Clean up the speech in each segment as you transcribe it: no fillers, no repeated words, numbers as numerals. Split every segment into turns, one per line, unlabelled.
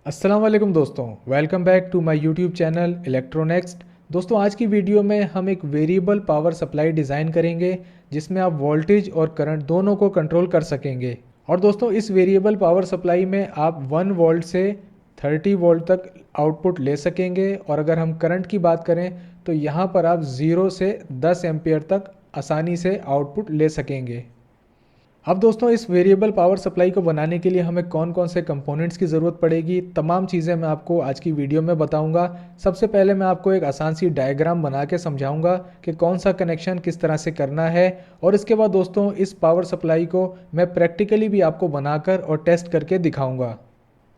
अस्सलाम वालेकुम दोस्तों, welcome back to my YouTube channel Electronext. दोस्तों आज की वीडियो में हम एक वेरिएबल पावर सप्लाई डिज़ाइन करेंगे जिसमें आप वोल्टेज और करंट दोनों को कंट्रोल कर सकेंगे। और दोस्तों इस वेरिएबल पावर सप्लाई में आप 1 वोल्ट से 30 वोल्ट तक आउटपुट ले सकेंगे। और अगर हम करंट की बात करें तो यहाँ पर आप 0 से 10 एम्पियर तक आसानी से आउटपुट ले सकेंगे। अब दोस्तों इस वेरिएबल पावर सप्लाई को बनाने के लिए हमें कौन कौन से कंपोनेंट्स की ज़रूरत पड़ेगी, तमाम चीज़ें मैं आपको आज की वीडियो में बताऊंगा। सबसे पहले मैं आपको एक आसान सी डायग्राम बना के समझाऊंगा कि कौन सा कनेक्शन किस तरह से करना है। और इसके बाद दोस्तों इस पावर सप्लाई को मैं प्रैक्टिकली भी आपको बनाकर और टेस्ट करके दिखाऊँगा।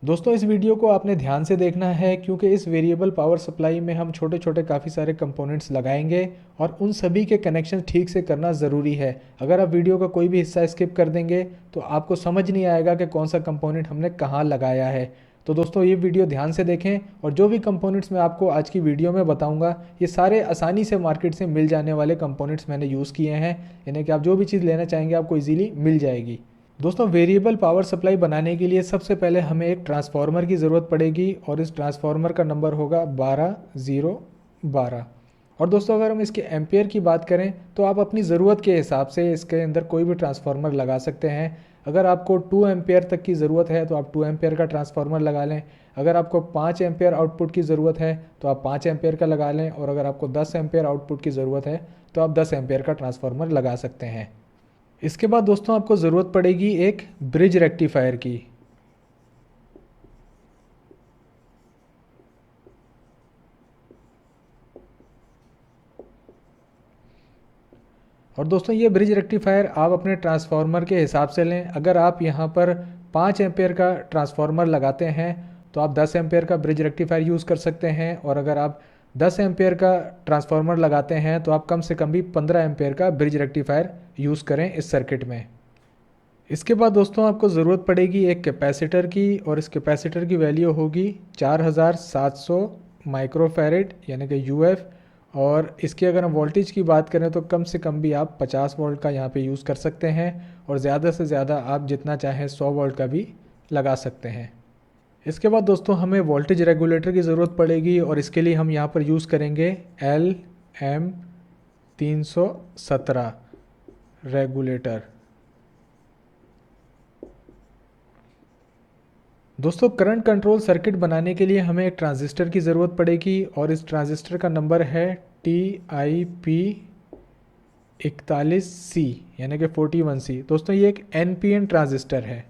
दोस्तों इस वीडियो को आपने ध्यान से देखना है क्योंकि इस वेरिएबल पावर सप्लाई में हम छोटे छोटे काफ़ी सारे कंपोनेंट्स लगाएंगे और उन सभी के कनेक्शन ठीक से करना ज़रूरी है। अगर आप वीडियो का कोई भी हिस्सा स्किप कर देंगे तो आपको समझ नहीं आएगा कि कौन सा कंपोनेंट हमने कहाँ लगाया है। तो दोस्तों ये वीडियो ध्यान से देखें और जो भी कंपोनेंट्स मैं आपको आज की वीडियो में बताऊंगा ये सारे आसानी से मार्केट से मिल जाने वाले कंपोनेंट्स मैंने यूज़ किए हैं, यानी कि आप जो भी चीज़ लेना चाहेंगे आपको ईजीली मिल जाएगी। दोस्तों वेरिएबल पावर सप्लाई बनाने के लिए सबसे पहले हमें एक ट्रांसफार्मर की ज़रूरत पड़ेगी और इस ट्रांसफार्मर का नंबर होगा 12012। और दोस्तों अगर हम इसके एम्पियर की बात करें तो आप अपनी ज़रूरत के हिसाब से इसके अंदर कोई भी ट्रांसफार्मर लगा सकते हैं। अगर आपको 2 एम्पियर तक की ज़रूरत है तो आप 2 एम्पियर का ट्रांसफार्मर लगा लें। अगर आपको 5 एम्पियर आउटपुट की ज़रूरत है तो आप 5 एम्पियर का लगा लें। और अगर आपको 10 एम्पियर आउटपुट की ज़रूरत है तो आप 10 एम्पियर का ट्रांसफार्मर लगा सकते हैं। इसके बाद दोस्तों आपको ज़रूरत पड़ेगी एक ब्रिज रेक्टिफायर की। और दोस्तों ये ब्रिज रेक्टिफायर आप अपने ट्रांसफार्मर के हिसाब से लें। अगर आप यहाँ पर 5 एम्पेयर का ट्रांसफार्मर लगाते हैं तो आप 10 एम्पेयर का ब्रिज रेक्टिफायर यूज़ कर सकते हैं। और अगर आप 10 एम्पेयर का ट्रांसफार्मर लगाते हैं तो आप कम से कम भी 15 एम्पेयर का ब्रिज रेक्टिफायर यूज़ करें इस सर्किट में। इसके बाद दोस्तों आपको ज़रूरत पड़ेगी एक कैपेसिटर की और इस कैपेसिटर की वैल्यू होगी 4700 माइक्रोफैरेड यानी कि यूएफ। और इसकी अगर हम वोल्टेज की बात करें तो कम से कम भी आप 50 वोल्ट का यहाँ पे यूज़ कर सकते हैं और ज़्यादा से ज़्यादा आप जितना चाहें 100 वोल्ट का भी लगा सकते हैं। इसके बाद दोस्तों हमें वोल्टेज रेगुलेटर की ज़रूरत पड़ेगी और इसके लिए हम यहाँ पर यूज़ करेंगे LM317 रेगुलेटर। दोस्तों करंट कंट्रोल सर्किट बनाने के लिए हमें एक ट्रांजिस्टर की ज़रूरत पड़ेगी और इस ट्रांजिस्टर का नंबर है TIP41C यानी कि 41C। दोस्तों ये एक NPN ट्रांजिस्टर है।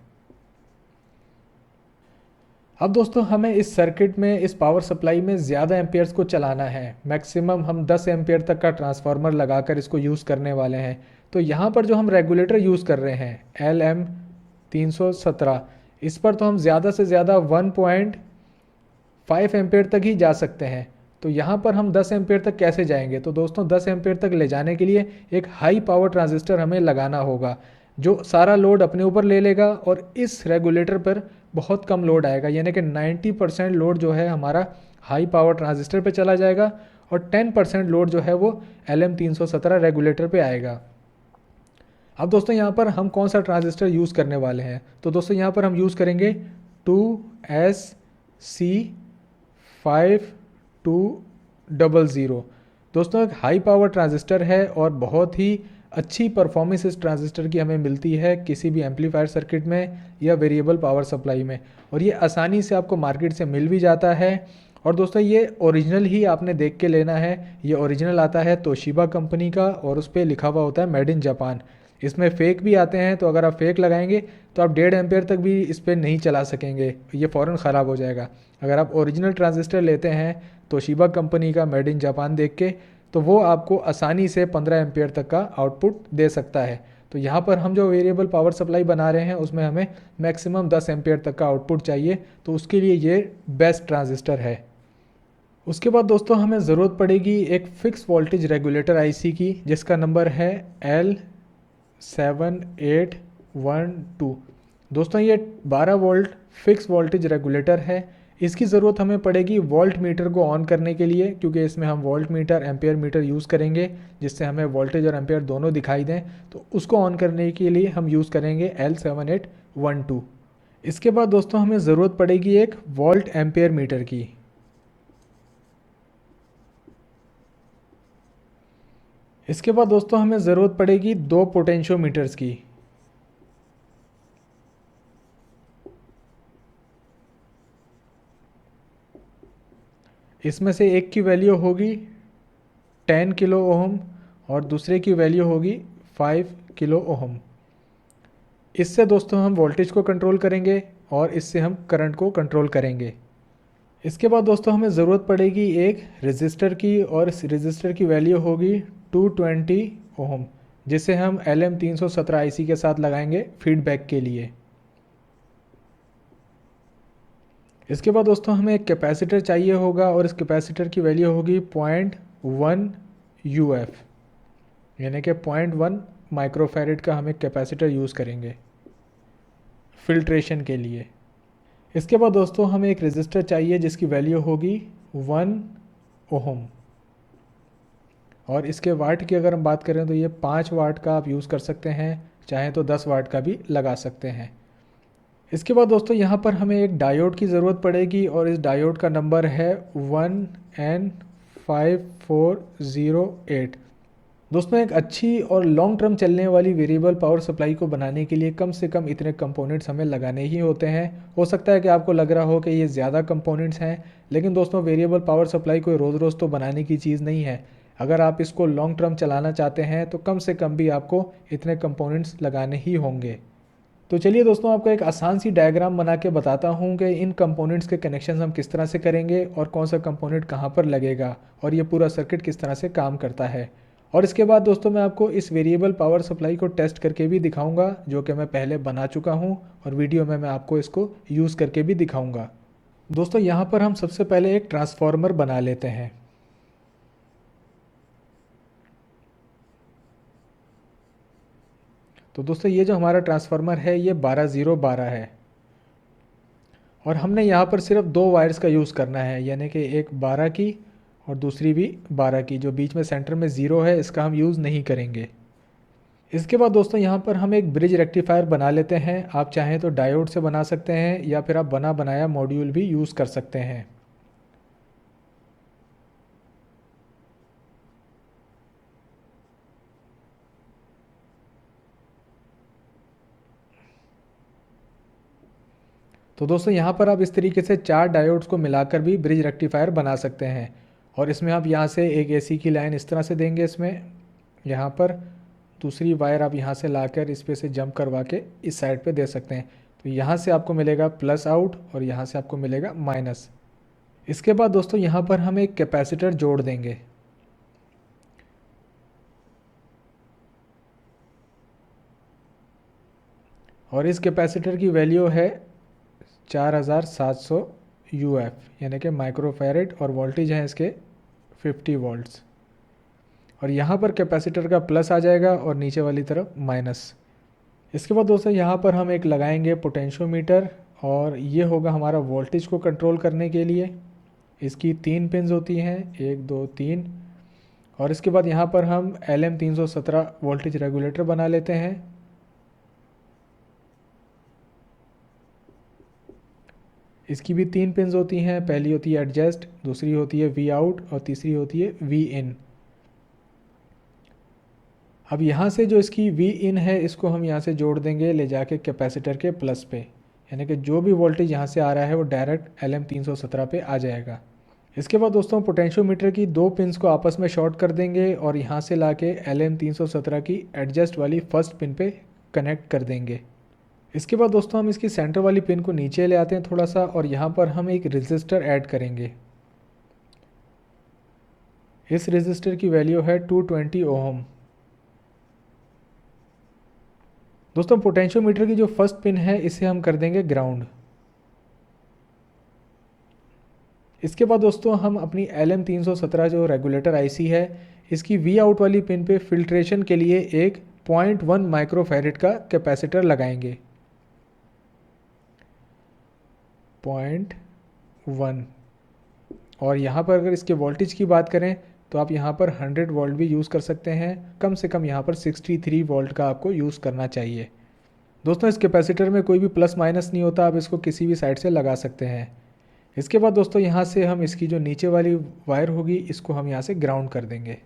अब दोस्तों हमें इस सर्किट में इस पावर सप्लाई में ज़्यादा एम्पियर्स को चलाना है। मैक्सिमम हम 10 एम्पियर तक का ट्रांसफार्मर लगाकर इसको यूज़ करने वाले हैं। तो यहाँ पर जो हम रेगुलेटर यूज़ कर रहे हैं LM317, इस पर तो हम ज़्यादा से ज़्यादा 1.5 एम्पियर तक ही जा सकते हैं। तो यहाँ पर हम 10 एम्पियर तक कैसे जाएंगे? तो दोस्तों 10 एम्पियर तक ले जाने के लिए एक हाई पावर ट्रांजिस्टर हमें लगाना होगा जो सारा लोड अपने ऊपर ले लेगा और इस रेगुलेटर पर बहुत कम लोड आएगा, यानी कि 90% लोड जो है हमारा हाई पावर ट्रांजिस्टर पे चला जाएगा और 10% लोड जो है वो LM317 रेगुलेटर पे आएगा। अब दोस्तों यहाँ पर हम कौन सा ट्रांजिस्टर यूज़ करने वाले हैं? तो दोस्तों यहाँ पर हम यूज़ करेंगे 2SC5200। दोस्तों एक हाई पावर ट्रांजिस्टर है और बहुत ही अच्छी परफॉर्मेंस इस ट्रांजिस्टर की हमें मिलती है किसी भी एम्पलीफायर सर्किट में या वेरिएबल पावर सप्लाई में। और ये आसानी से आपको मार्केट से मिल भी जाता है। और दोस्तों ये ओरिजिनल ही आपने देख के लेना है। ये ओरिजिनल आता है तोशिबा कंपनी का और उस पर लिखा हुआ होता है मेड इन जापान। इसमें फ़ेक भी आते हैं, तो अगर आप फ़ेक लगाएंगे तो आप 1.5 एम्पेयर तक भी इस पर नहीं चला सकेंगे, ये फ़ौरन ख़राब हो जाएगा। अगर आप ओरिजिनल ट्रांजिस्टर लेते हैं तोशिबा कंपनी का मेड इन जापान देख के तो वो आपको आसानी से 15 एम्पियर तक का आउटपुट दे सकता है। तो यहाँ पर हम जो वेरिएबल पावर सप्लाई बना रहे हैं उसमें हमें मैक्सिमम 10 एम्पियर तक का आउटपुट चाहिए, तो उसके लिए ये बेस्ट ट्रांजिस्टर है। उसके बाद दोस्तों हमें ज़रूरत पड़ेगी एक फ़िक्स वोल्टेज रेगुलेटर IC की जिसका नंबर है L7812। दोस्तों ये 12 वोल्ट फिक्स वोल्टेज रेगुलेटर है। इसकी ज़रूरत हमें पड़ेगी वोल्ट मीटर को ऑन करने के लिए, क्योंकि इसमें हम volt meter ampere metre use करेंगे जिससे हमें वोल्टेज और एम्पेयर दोनों दिखाई दें। तो उसको ऑन करने के लिए हम यूज़ करेंगे L7812। इसके बाद दोस्तों हमें ज़रूरत पड़ेगी एक वोल्ट एम्पेयर मीटर की। इसके बाद दोस्तों हमें ज़रूरत पड़ेगी 2 पोटेंशियोमीटर्स की। इसमें से एक की वैल्यू होगी 10 किलो ओहम और दूसरे की वैल्यू होगी 5 किलो ओहम। इससे दोस्तों हम वोल्टेज को कंट्रोल करेंगे और इससे हम करंट को कंट्रोल करेंगे। इसके बाद दोस्तों हमें ज़रूरत पड़ेगी एक रेजिस्टर की और इस रेजिस्टर की वैल्यू होगी 220 ओहम, जिसे हम LM317 आईसी के साथ लगाएंगे फीडबैक के लिए। इसके बाद दोस्तों हमें एक कैपेसिटर चाहिए होगा और इस कैपेसिटर की वैल्यू होगी 0.1 UF, यानी कि 0.1 माइक्रोफैरेड का हम एक कैपेसिटर यूज़ करेंगे फिल्ट्रेशन के लिए। इसके बाद दोस्तों हमें एक रेजिस्टर चाहिए जिसकी वैल्यू होगी 1 ओहम और इसके वाट की अगर हम बात करें तो ये 5 वाट का आप यूज़ कर सकते हैं, चाहे तो 10 वाट का भी लगा सकते हैं। इसके बाद दोस्तों यहाँ पर हमें एक डायोड की ज़रूरत पड़ेगी और इस डायोड का नंबर है 1N5408। दोस्तों एक अच्छी और लॉन्ग टर्म चलने वाली वेरिएबल पावर सप्लाई को बनाने के लिए कम से कम इतने कंपोनेंट्स हमें लगाने ही होते हैं। हो सकता है कि आपको लग रहा हो कि ये ज़्यादा कंपोनेंट्स हैं, लेकिन दोस्तों वेरिएबल पावर सप्लाई कोई रोज़ रोज़ तो बनाने की चीज़ नहीं है। अगर आप इसको लॉन्ग टर्म चलाना चाहते हैं तो कम से कम भी आपको इतने कंपोनेंट्स लगाने ही होंगे। तो चलिए दोस्तों आपको एक आसान सी डायग्राम बना के बताता हूँ कि इन कंपोनेंट्स के कनेक्शन हम किस तरह से करेंगे और कौन सा कंपोनेंट कहाँ पर लगेगा और ये पूरा सर्किट किस तरह से काम करता है। और इसके बाद दोस्तों मैं आपको इस वेरिएबल पावर सप्लाई को टेस्ट करके भी दिखाऊंगा, जो कि मैं पहले बना चुका हूँ और वीडियो में मैं आपको इसको यूज़ करके भी दिखाऊंगा। दोस्तों यहाँ पर हम सबसे पहले एक ट्रांसफार्मर बना लेते हैं। तो दोस्तों ये जो हमारा ट्रांसफार्मर है ये 12012 है और हमने यहाँ पर सिर्फ 2 वायर्स का यूज़ करना है, यानी कि एक 12 की और दूसरी भी 12 की। जो बीच में सेंटर में 0 है इसका हम यूज़ नहीं करेंगे। इसके बाद दोस्तों यहाँ पर हम एक ब्रिज रेक्टिफायर बना लेते हैं। आप चाहें तो डायोड से बना सकते हैं या फिर आप बना बनाया मॉड्यूल भी यूज़ कर सकते हैं। तो दोस्तों यहाँ पर आप इस तरीके से 4 डायोड्स को मिलाकर भी ब्रिज रेक्टिफायर बना सकते हैं और इसमें आप यहाँ से एक AC की लाइन इस तरह से देंगे। इसमें यहाँ पर दूसरी वायर आप यहाँ से लाकर इस पे से जंप करवा के इस साइड पे दे सकते हैं। तो यहाँ से आपको मिलेगा प्लस आउट और यहाँ से आपको मिलेगा माइनस। इसके बाद दोस्तों यहाँ पर हम एक कैपेसिटर जोड़ देंगे और इस कैपेसिटर की वैल्यू है 4700 UF, यानी कि माइक्रोफैरेड और वोल्टेज है इसके 50 वोल्ट्स। और यहाँ पर कैपेसिटर का प्लस आ जाएगा और नीचे वाली तरफ माइनस। इसके बाद दोस्तों यहाँ पर हम एक लगाएंगे पोटेंशियोमीटर और ये होगा हमारा वोल्टेज को कंट्रोल करने के लिए। इसकी 3 पिन्स होती हैं, 1 2 3। और इसके बाद यहाँ पर हम LM317 वोल्टेज रेगुलेटर बना लेते हैं। इसकी भी 3 पिन्स होती हैं, पहली होती है एडजस्ट, दूसरी होती है वी आउट और तीसरी होती है वी इन। अब यहाँ से जो इसकी वी इन है इसको हम यहाँ से जोड़ देंगे ले जाके कैपेसिटर के प्लस पे, यानी कि जो भी वोल्टेज यहाँ से आ रहा है वो डायरेक्ट LM317 पे आ जाएगा। इसके बाद दोस्तों पोटेंशियोमीटर की 2 पिन्स को आपस में शॉर्ट कर देंगे और यहाँ से लाके LM317 की एडजस्ट वाली फर्स्ट पिन पे कनेक्ट कर देंगे। इसके बाद दोस्तों हम इसकी सेंटर वाली पिन को नीचे ले आते हैं थोड़ा सा और यहाँ पर हम एक रेजिस्टर ऐड करेंगे। इस रेजिस्टर की वैल्यू है 220 ओहम। दोस्तों पोटेंशियोमीटर की जो फर्स्ट पिन है इसे हम कर देंगे ग्राउंड। इसके बाद दोस्तों हम अपनी LM317 जो रेगुलेटर आईसी है इसकी वी आउट वाली पिन पे फिल्ट्रेशन के लिए एक 0.1 माइक्रोफैरेड का कैपेसिटर लगाएंगे। 0.1। और यहाँ पर अगर इसके वोल्टेज की बात करें तो आप यहाँ पर 100 वोल्ट भी यूज़ कर सकते हैं। कम से कम यहाँ पर 63 वोल्ट का आपको यूज़ करना चाहिए। दोस्तों इस कैपेसिटर में कोई भी प्लस माइनस नहीं होता, आप इसको किसी भी साइड से लगा सकते हैं। इसके बाद दोस्तों यहाँ से हम इसकी जो नीचे वाली वायर होगी इसको हम यहाँ से ग्राउंड कर देंगे।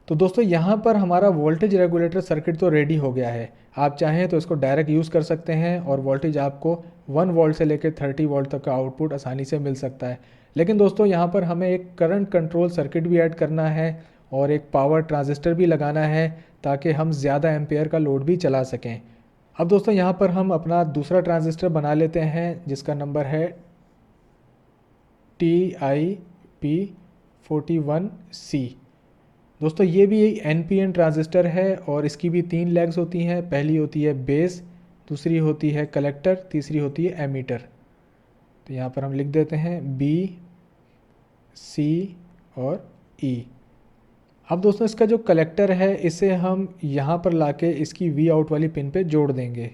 तो दोस्तों यहाँ पर हमारा वोल्टेज रेगुलेटर सर्किट तो रेडी हो गया है। आप चाहें तो इसको डायरेक्ट यूज़ कर सकते हैं और वोल्टेज आपको 1 वोल्ट से लेकर 30 वोल्ट तक का आउटपुट आसानी से मिल सकता है। लेकिन दोस्तों यहाँ पर हमें एक करंट कंट्रोल सर्किट भी ऐड करना है और एक पावर ट्रांजिस्टर भी लगाना है ताकि हम ज़्यादा एम्पेयर का लोड भी चला सकें। अब दोस्तों यहाँ पर हम अपना दूसरा ट्रांजिस्टर बना लेते हैं जिसका नंबर है TIP41C। दोस्तों ये भी NPN ट्रांजिस्टर है और इसकी भी 3 लेग्स होती हैं। पहली होती है बेस, दूसरी होती है कलेक्टर, तीसरी होती है एमीटर। तो यहाँ पर हम लिख देते हैं B, C और E। अब दोस्तों इसका जो कलेक्टर है इसे हम यहाँ पर लाके इसकी V आउट वाली पिन पे जोड़ देंगे।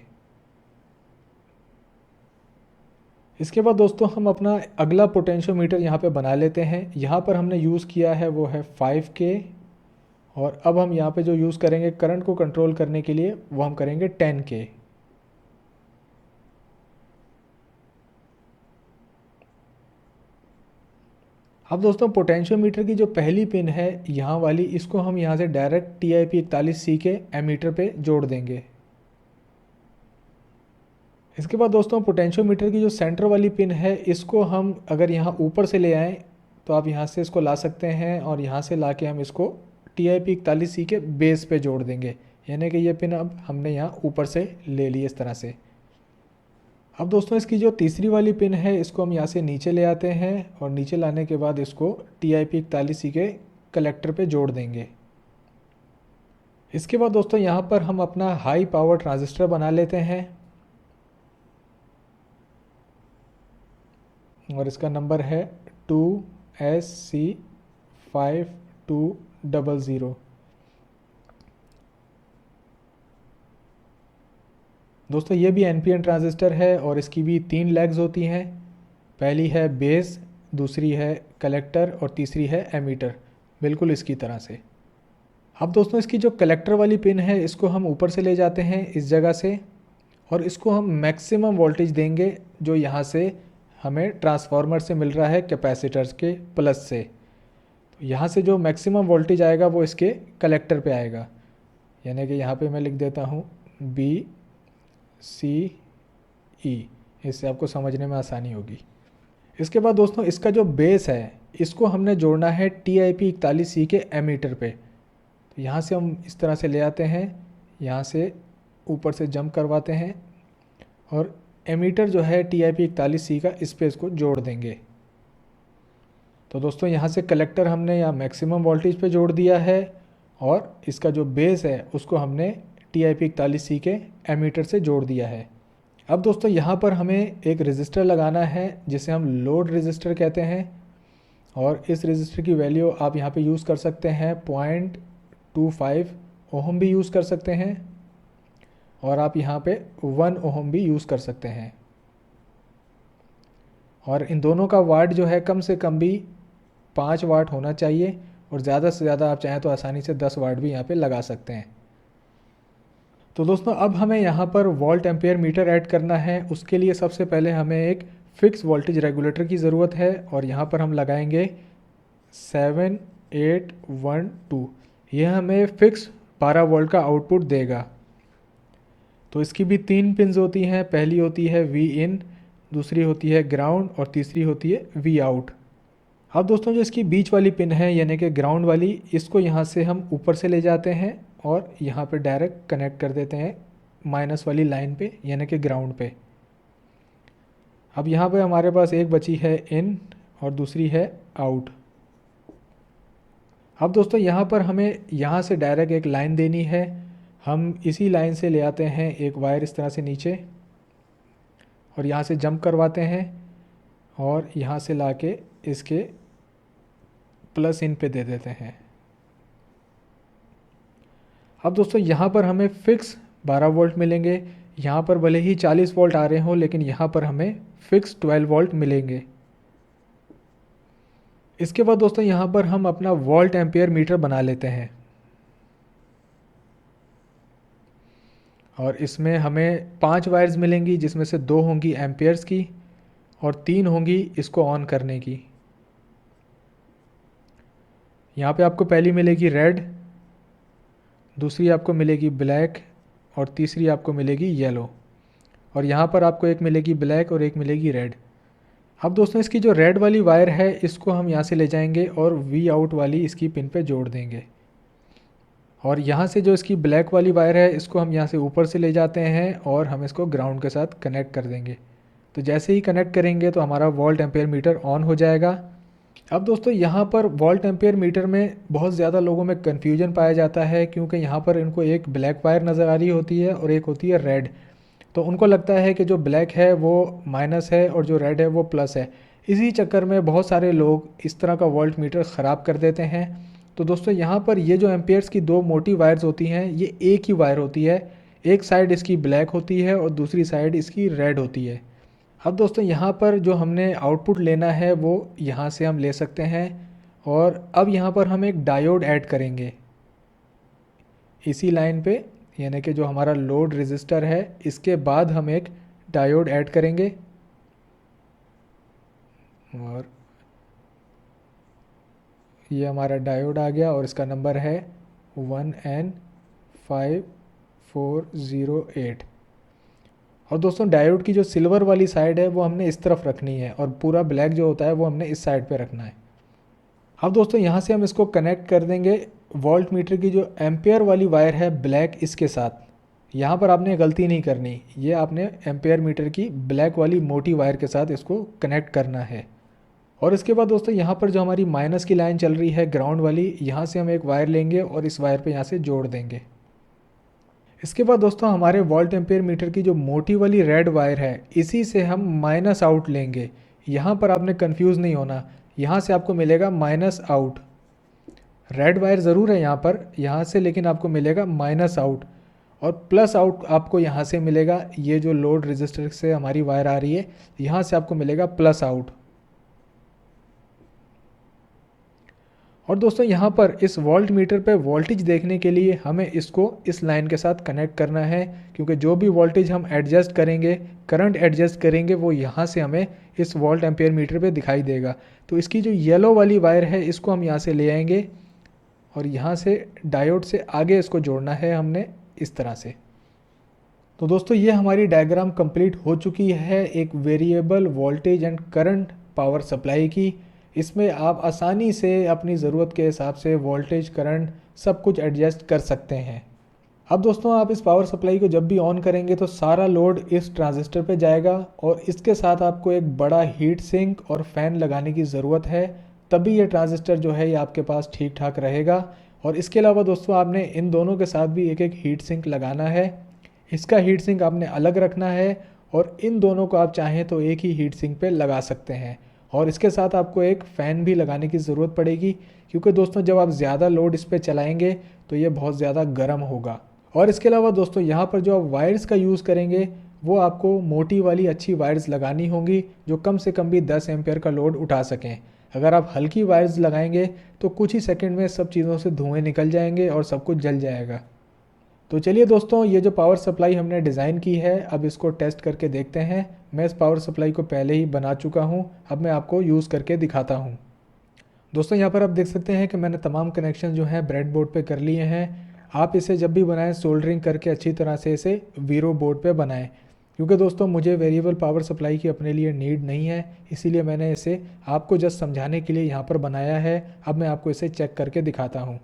इसके बाद दोस्तों हम अपना अगला पोटेंशियोमीटर यहाँ पे बना लेते हैं। यहाँ पर हमने यूज़ किया है वो है 5K और अब हम यहाँ पे जो यूज़ करेंगे करंट को कंट्रोल करने के लिए वो हम करेंगे 10K। अब दोस्तों पोटेंशियोमीटर की जो पहली पिन है यहाँ वाली, इसको हम यहाँ से डायरेक्ट TIP41C के एमीटर पे जोड़ देंगे। इसके बाद दोस्तों पोटेंशियोमीटर की जो सेंटर वाली पिन है इसको हम अगर यहाँ ऊपर से ले आएँ तो आप यहाँ से इसको ला सकते हैं और यहाँ से ला के हम इसको TIP41C के बेस पे जोड़ देंगे। यानी कि ये पिन अब हमने यहाँ ऊपर से ले ली इस तरह से। अब दोस्तों इसकी जो तीसरी वाली पिन है इसको हम यहाँ से नीचे ले आते हैं और नीचे लाने के बाद इसको TIP41C के कलेक्टर पे जोड़ देंगे। इसके बाद दोस्तों यहाँ पर हम अपना हाई पावर ट्रांजिस्टर बना लेते हैं और इसका नंबर है 2SC5200। दोस्तों ये भी NPN ट्रांजिस्टर है और इसकी भी 3 लेग्स होती हैं। पहली है बेस, दूसरी है कलेक्टर और तीसरी है एमीटर, बिल्कुल इसकी तरह से। अब दोस्तों इसकी जो कलेक्टर वाली पिन है इसको हम ऊपर से ले जाते हैं इस जगह से और इसको हम मैक्सिमम वोल्टेज देंगे जो यहाँ से हमें ट्रांसफार्मर से मिल रहा है कैपेसिटर्स के प्लस से। तो यहाँ से जो मैक्सिमम वोल्टेज आएगा वो इसके कलेक्टर पे आएगा। यानी कि यहाँ पे मैं लिख देता हूँ BCE, इससे आपको समझने में आसानी होगी। इसके बाद दोस्तों इसका जो बेस है इसको हमने जोड़ना है TIP41C के एमीटर पे। तो यहाँ से हम इस तरह से ले आते हैं, यहाँ से ऊपर से जंप करवाते हैं और एमीटर जो है TIP41C का इस पे इसको जोड़ देंगे। तो दोस्तों यहाँ से कलेक्टर हमने यहाँ मैक्सिमम वोल्टेज पे जोड़ दिया है और इसका जो बेस है उसको हमने TIP41C के एमीटर से जोड़ दिया है। अब दोस्तों यहाँ पर हमें एक रेजिस्टर लगाना है जिसे हम लोड रेजिस्टर कहते हैं और इस रेजिस्टर की वैल्यू आप यहाँ पे यूज़ कर सकते हैं 0.25 ओहम भी यूज़ कर सकते हैं और आप यहाँ पे 1 ओहम भी यूज़ कर सकते हैं। और इन दोनों का वाट जो है कम से कम भी 5 वाट होना चाहिए और ज़्यादा से ज़्यादा आप चाहें तो आसानी से 10 वाट भी यहाँ पे लगा सकते हैं। तो दोस्तों अब हमें यहाँ पर वोल्ट एम्पेयर मीटर ऐड करना है। उसके लिए सबसे पहले हमें एक फ़िक्स वोल्टेज रेगुलेटर की ज़रूरत है और यहाँ पर हम लगाएंगे 7812। यह हमें फ़िक्स 12 वोल्ट का आउटपुट देगा। तो इसकी भी 3 पिन्स होती हैं। पहली होती है Vin, दूसरी होती है ग्राउंड और तीसरी होती है Vout। अब दोस्तों जो इसकी बीच वाली पिन है यानी कि ग्राउंड वाली, इसको यहाँ से हम ऊपर से ले जाते हैं और यहाँ पे डायरेक्ट कनेक्ट कर देते हैं माइनस वाली लाइन पे यानी कि ग्राउंड पे। अब यहाँ पे हमारे पास एक बची है इन और दूसरी है आउट। अब दोस्तों यहाँ पर हमें यहाँ से डायरेक्ट एक लाइन देनी है। हम इसी लाइन से ले आते हैं एक वायर इस तरह से नीचे और यहाँ से जंप करवाते हैं और यहाँ से लाके इसके प्लस इन पे दे देते हैं। अब दोस्तों यहाँ पर हमें फ़िक्स 12 वोल्ट मिलेंगे। यहाँ पर भले ही 40 वोल्ट आ रहे हों लेकिन यहाँ पर हमें फ़िक्स 12 वोल्ट मिलेंगे। इसके बाद दोस्तों यहाँ पर हम अपना वोल्ट एम्पेयर मीटर बना लेते हैं और इसमें हमें 5 वायर्स मिलेंगी, जिसमें से 2 होंगी एम्पियर्स की और 3 होंगी इसको ऑन करने की। यहाँ पे आपको पहली मिलेगी रेड, दूसरी आपको मिलेगी ब्लैक और तीसरी आपको मिलेगी येलो। और यहाँ पर आपको एक मिलेगी ब्लैक और एक मिलेगी रेड। अब दोस्तों इसकी जो रेड वाली वायर है इसको हम यहाँ से ले जाएंगे और वी आउट वाली इसकी पिन पे जोड़ देंगे। और यहाँ से जो इसकी ब्लैक वाली वायर है इसको हम यहाँ से ऊपर से ले जाते हैं और हम इसको ग्राउंड के साथ कनेक्ट कर देंगे। तो जैसे ही कनेक्ट करेंगे तो हमारा वोल्ट एम्पेयर मीटर ऑन हो जाएगा। अब दोस्तों यहाँ पर वोल्ट एम्पेयर मीटर में बहुत ज़्यादा लोगों में कन्फ्यूजन पाया जाता है, क्योंकि यहाँ पर इनको एक ब्लैक वायर नज़र आ रही होती है और एक होती है रेड। तो उनको लगता है कि जो ब्लैक है वो माइनस है और जो रेड है वो प्लस है। इसी चक्कर में बहुत सारे लोग इस तरह का वोल्ट मीटर ख़राब कर देते हैं। तो दोस्तों यहाँ पर ये जो एम्पेयर्स की 2 मोटी वायर्स होती हैं ये एक ही वायर होती है। एक साइड इसकी ब्लैक होती है और दूसरी साइड इसकी रेड होती है। अब दोस्तों यहाँ पर जो हमने आउटपुट लेना है वो यहाँ से हम ले सकते हैं। और अब यहाँ पर हम एक डायोड ऐड करेंगे इसी लाइन पे, यानी कि जो हमारा लोड रेजिस्टर है इसके बाद हम एक डायोड ऐड करेंगे। और ये हमारा डायोड आ गया और इसका नंबर है 1N5408। और दोस्तों डायोड की जो सिल्वर वाली साइड है वो हमने इस तरफ रखनी है और पूरा ब्लैक जो होता है वो हमने इस साइड पे रखना है। अब दोस्तों यहाँ से हम इसको कनेक्ट कर देंगे वोल्ट मीटर की जो एम्पेयर वाली वायर है ब्लैक इसके साथ। यहाँ पर आपने गलती नहीं करनी, ये आपने एम्पेयर मीटर की ब्लैक वाली मोटी वायर के साथ इसको कनेक्ट करना है। और इसके बाद दोस्तों यहाँ पर जो हमारी माइनस की लाइन चल रही है ग्राउंड वाली, यहाँ से हम एक वायर लेंगे और इस वायर पे यहाँ से जोड़ देंगे। इसके बाद दोस्तों हमारे वोल्ट एम्पेयर मीटर की जो मोटी वाली रेड वायर है इसी से हम माइनस आउट लेंगे। यहाँ पर आपने कंफ्यूज नहीं होना, यहाँ से आपको मिलेगा माइनस आउट। रेड वायर ज़रूर है यहाँ से, लेकिन आपको मिलेगा माइनस आउट। और प्लस आउट आपको यहाँ से मिलेगा, ये जो लोड रेजिस्टर से हमारी वायर आ रही है यहाँ से आपको मिलेगा प्लस आउट। और दोस्तों यहाँ पर इस वोल्ट मीटर पे वोल्टेज देखने के लिए हमें इसको इस लाइन के साथ कनेक्ट करना है, क्योंकि जो भी वोल्टेज हम एडजस्ट करेंगे, करंट एडजस्ट करेंगे, वो यहाँ से हमें इस वोल्ट एम्पेयर मीटर पे दिखाई देगा। तो इसकी जो येलो वाली वायर है इसको हम यहाँ से ले आएंगे और यहाँ से डायोड से आगे इसको जोड़ना है हमने इस तरह से। तो दोस्तों ये हमारी डायग्राम कंप्लीट हो चुकी है एक variable voltage and current power supply की। इसमें आप आसानी से अपनी ज़रूरत के हिसाब से वोल्टेज, करंट सब कुछ एडजस्ट कर सकते हैं। अब दोस्तों आप इस पावर सप्लाई को जब भी ऑन करेंगे तो सारा लोड इस ट्रांजिस्टर पे जाएगा और इसके साथ आपको एक बड़ा हीट सिंक और फ़ैन लगाने की ज़रूरत है, तभी ये ट्रांजिस्टर जो है ये आपके पास ठीक ठाक रहेगा। और इसके अलावा दोस्तों आपने इन दोनों के साथ भी एक एक हीट सिंक लगाना है। इसका हीट सिंक आपने अलग रखना है और इन दोनों को आप चाहें तो एक ही हीट सिंक पे लगा सकते हैं। और इसके साथ आपको एक फ़ैन भी लगाने की ज़रूरत पड़ेगी, क्योंकि दोस्तों जब आप ज़्यादा लोड इस पर चलाएंगे तो ये बहुत ज़्यादा गर्म होगा। और इसके अलावा दोस्तों यहाँ पर जो आप वायर्स का यूज़ करेंगे वो आपको मोटी वाली अच्छी वायर्स लगानी होंगी, जो कम से कम भी 10 एम्पेयर का लोड उठा सकें। अगर आप हल्की वायर्स लगाएंगे तो कुछ ही सेकंड में सब चीज़ों से धुएँ निकल जाएंगे और सब कुछ जल जाएगा। तो चलिए दोस्तों, ये जो पावर सप्लाई हमने डिज़ाइन की है अब इसको टेस्ट करके देखते हैं। मैं इस पावर सप्लाई को पहले ही बना चुका हूँ, अब मैं आपको यूज़ करके दिखाता हूँ। दोस्तों यहाँ पर आप देख सकते हैं कि मैंने तमाम कनेक्शन जो हैं ब्रेड बोर्ड पे कर लिए हैं। आप इसे जब भी बनाएं सोल्डरिंग करके अच्छी तरह से इसे वीरो बोर्ड पे बनाएं, क्योंकि दोस्तों मुझे वेरिएबल पावर सप्लाई की अपने लिए नीड नहीं है, इसीलिए मैंने इसे आपको जस्ट समझाने के लिए यहाँ पर बनाया है। अब मैं आपको इसे चेक करके दिखाता हूँ।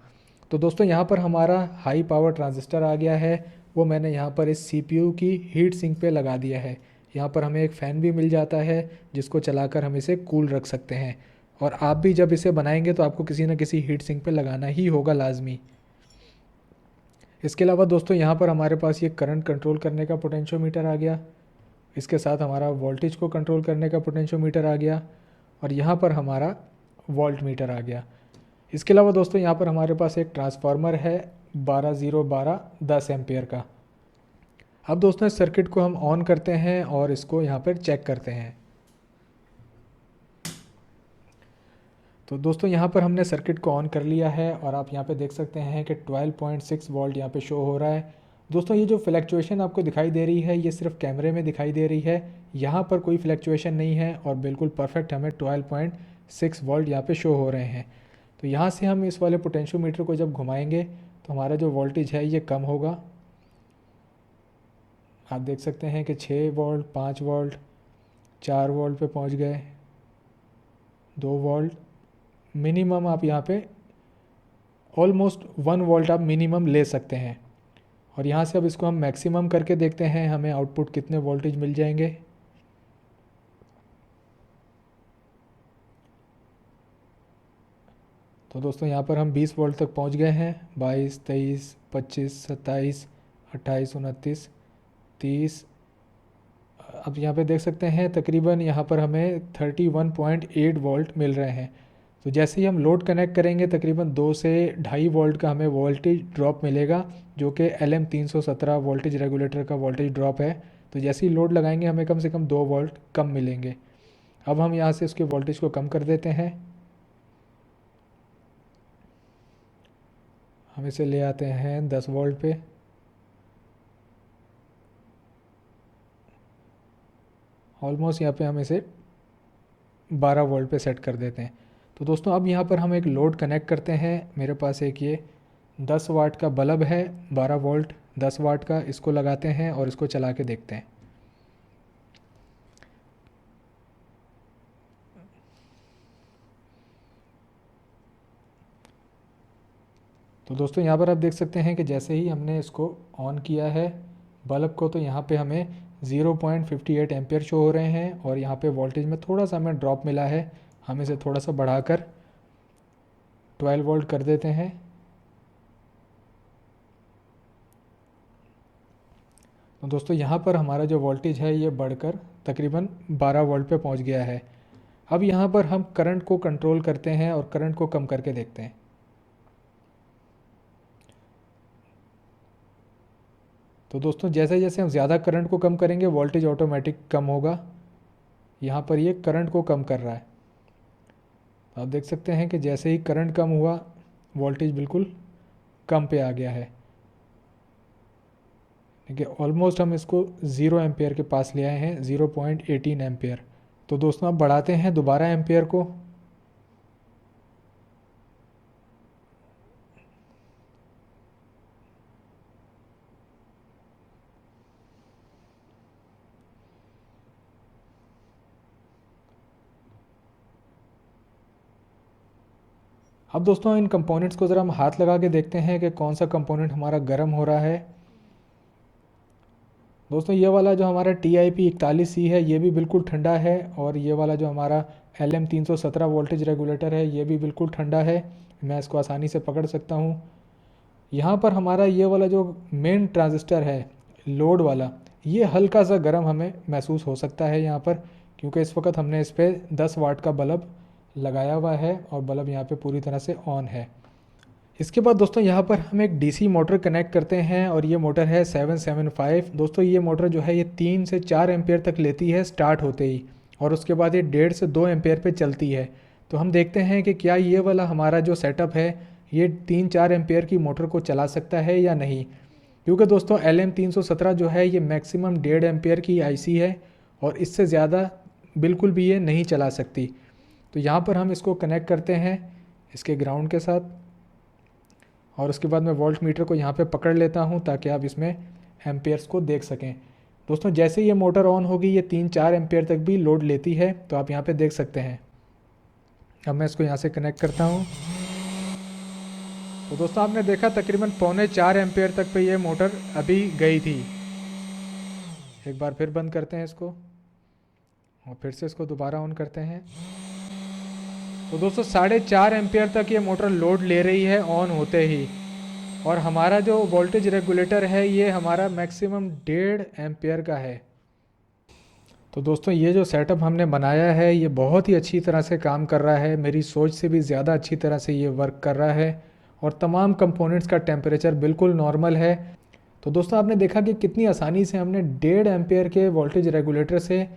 तो दोस्तों यहाँ पर हमारा हाई पावर ट्रांजिस्टर आ गया है, वो मैंने यहाँ पर इस CPU की हीट सिंक पे लगा दिया है। यहाँ पर हमें एक फ़ैन भी मिल जाता है जिसको चलाकर हम इसे कूल रख सकते हैं। और आप भी जब इसे बनाएंगे तो आपको किसी न किसी हीट सिंक पे लगाना ही होगा लाजमी। इसके अलावा दोस्तों यहाँ पर हमारे पास ये करंट कंट्रोल करने का पोटेंशियोमीटर आ गया, इसके साथ हमारा वोल्टेज को कंट्रोल करने का पोटेंशियोमीटर आ गया और यहाँ पर हमारा वोल्ट मीटर आ गया। इसके अलावा दोस्तों यहाँ पर हमारे पास एक ट्रांसफार्मर है 12012 10 एम्पेयर का। अब दोस्तों इस सर्किट को हम ऑन करते हैं और इसको यहाँ पर चेक करते हैं। तो दोस्तों यहाँ पर हमने सर्किट को ऑन कर लिया है और आप यहाँ पे देख सकते हैं कि 12.6 वोल्ट यहाँ पे शो हो रहा है। दोस्तों ये जो फ्लैक्चुएशन आपको दिखाई दे रही है ये सिर्फ कैमरे में दिखाई दे रही है, यहाँ पर कोई फ्लैक्चुएशन नहीं है और बिल्कुल परफेक्ट हमें 12.6 वोल्ट यहाँ पे शो हो रहे हैं। तो यहाँ से हम इस वाले पोटेंशियोमीटर को जब घुमाएंगे तो हमारा जो वोल्टेज है ये कम होगा। आप देख सकते हैं कि 6 वोल्ट, 5 वोल्ट, 4 वोल्ट पे पहुँच गए, 2 वोल्ट, मिनिमम आप यहाँ पे ऑलमोस्ट 1 वोल्ट आप मिनिमम ले सकते हैं। और यहाँ से अब इसको हम मैक्सिमम करके देखते हैं हमें आउटपुट कितने वोल्टेज मिल जाएंगे। तो दोस्तों यहाँ पर हम 20 वोल्ट तक पहुँच गए हैं। 22, 23, 25, 27, 28, 29, 30। अब यहाँ पे देख सकते हैं तकरीबन यहाँ पर हमें 31.8 वोल्ट मिल रहे हैं। तो जैसे ही हम लोड कनेक्ट करेंगे तकरीबन 2 से 2.5 वोल्ट का हमें वोल्टेज ड्रॉप मिलेगा, जो कि LM317 वोल्टेज रेगुलेटर का वोल्टेज ड्रॉप है। तो जैसे ही लोड लगाएंगे हमें कम से कम 2 वोल्ट कम मिलेंगे। अब हम यहाँ से उसके वोल्टेज को कम कर देते हैं। हम इसे ले आते हैं 10 वोल्ट पे। ऑलमोस्ट यहाँ पे हम इसे 12 वोल्ट पे सेट कर देते हैं। तो दोस्तों अब यहाँ पर हम एक लोड कनेक्ट करते हैं। मेरे पास एक ये 10 वाट का बल्ब है, 12 वोल्ट 10 वाट का, इसको लगाते हैं और इसको चला के देखते हैं। तो दोस्तों यहाँ पर आप देख सकते हैं कि जैसे ही हमने इसको ऑन किया है बल्ब को, तो यहाँ पे हमें 0.58 एम्पियर शो हो रहे हैं और यहाँ पे वोल्टेज में थोड़ा सा हमें ड्रॉप मिला है। हम इसे थोड़ा सा बढ़ाकर 12 वोल्ट कर देते हैं। तो दोस्तों यहाँ पर हमारा जो वोल्टेज है ये बढ़कर तकरीबन 12 वोल्ट पे पहुँच गया है। अब यहाँ पर हम करंट को कंट्रोल करते हैं और करंट को कम करके देखते हैं। तो दोस्तों जैसे जैसे हम ज़्यादा करंट को कम करेंगे वोल्टेज ऑटोमेटिक कम होगा। यहाँ पर ये करंट को कम कर रहा है। तो आप देख सकते हैं कि जैसे ही करंट कम हुआ वोल्टेज बिल्कुल कम पे आ गया है। देखिए ऑलमोस्ट हम इसको 0 एम्पियर के पास ले आए हैं, 0.18 एम्पियर। तो दोस्तों अब बढ़ाते हैं दोबारा एम्पियर को। अब दोस्तों इन कंपोनेंट्स को ज़रा हम हाथ लगा के देखते हैं कि कौन सा कंपोनेंट हमारा गर्म हो रहा है। दोस्तों ये वाला जो हमारा TIP41C है ये भी बिल्कुल ठंडा है, और ये वाला जो हमारा LM317 वोल्टेज रेगुलेटर है ये भी बिल्कुल ठंडा है। मैं इसको आसानी से पकड़ सकता हूँ। यहाँ पर हमारा ये वाला जो मेन ट्रांजिस्टर है लोड वाला, ये हल्का सा गर्म हमें महसूस हो सकता है यहाँ पर, क्योंकि इस वक्त हमने इस पर 10 वाट का बल्ब लगाया हुआ है और बल्ब यहाँ पे पूरी तरह से ऑन है। इसके बाद दोस्तों यहाँ पर हम एक DC मोटर कनेक्ट करते हैं और ये मोटर है 775। दोस्तों ये मोटर जो है ये 3 से 4 एम्पेयर तक लेती है स्टार्ट होते ही, और उसके बाद ये 1.5 से 2 एम्पेयर पे चलती है। तो हम देखते हैं कि क्या ये वाला हमारा जो सेटअप है ये 3-4 एम्पेयर की मोटर को चला सकता है या नहीं, क्योंकि दोस्तों LM317 जो है ये मैक्सिमम 1.5 एम्पेयर की IC है और इससे ज़्यादा बिल्कुल भी ये नहीं चला सकती। तो यहाँ पर हम इसको कनेक्ट करते हैं इसके ग्राउंड के साथ, और उसके बाद मैं वोल्ट मीटर को यहाँ पे पकड़ लेता हूँ ताकि आप इसमें एम्पेयर्स को देख सकें। दोस्तों जैसे ये मोटर ऑन होगी ये 3-4 एम्पेयर तक भी लोड लेती है, तो आप यहाँ पे देख सकते हैं। अब मैं इसको यहाँ से कनेक्ट करता हूँ। तो दोस्तों आपने देखा तकरीबन 3.25 एम्पेयर तक पे ये मोटर अभी गई थी। एक बार फिर बंद करते हैं इसको और फिर से इसको दोबारा ऑन करते हैं। तो दोस्तों 4.5 एम्पेयर तक ये मोटर लोड ले रही है ऑन होते ही, और हमारा जो वोल्टेज रेगुलेटर है ये हमारा मैक्सिमम 1.5 एम्पेयर का है। तो दोस्तों ये जो सेटअप हमने बनाया है ये बहुत ही अच्छी तरह से काम कर रहा है, मेरी सोच से भी ज़्यादा अच्छी तरह से ये वर्क कर रहा है, और तमाम कंपोनेंट्स का टेम्परेचर बिल्कुल नॉर्मल है। तो दोस्तों आपने देखा कि कितनी आसानी से हमने 1.5 एम्पेयर के वोल्टेज रेगुलेटर से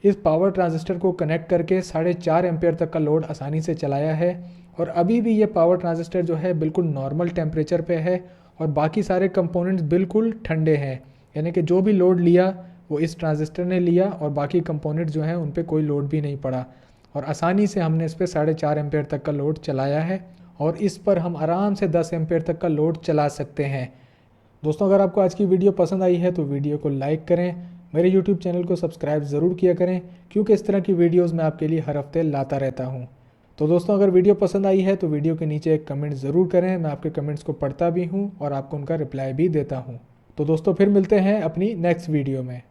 इस पावर ट्रांजिस्टर को कनेक्ट करके 4.5 एम्पेयर तक का लोड आसानी से चलाया है, और अभी भी ये पावर ट्रांजिस्टर जो है बिल्कुल नॉर्मल टेम्परेचर पे है और बाकी सारे कंपोनेंट्स बिल्कुल ठंडे हैं, यानी कि जो भी लोड लिया वो इस ट्रांजिस्टर ने लिया और बाकी कंपोनेंट्स जो हैं उन पे कोई लोड भी नहीं पड़ा और आसानी से हमने इस पर 4.5 एम्पेयर तक का लोड चलाया है और इस पर हम आराम से 10 एम्पेयर तक का लोड चला सकते हैं। दोस्तों, अगर आपको आज की वीडियो पसंद आई है तो वीडियो को लाइक करें, मेरे यूट्यूब चैनल को सब्सक्राइब ज़रूर किया करें क्योंकि इस तरह की वीडियोज़ मैं आपके लिए हर हफ्ते लाता रहता हूँ। तो दोस्तों, अगर वीडियो पसंद आई है तो वीडियो के नीचे एक कमेंट ज़रूर करें, मैं आपके कमेंट्स को पढ़ता भी हूँ और आपको उनका रिप्लाई भी देता हूँ। तो दोस्तों, फिर मिलते हैं अपनी नेक्स्ट वीडियो में।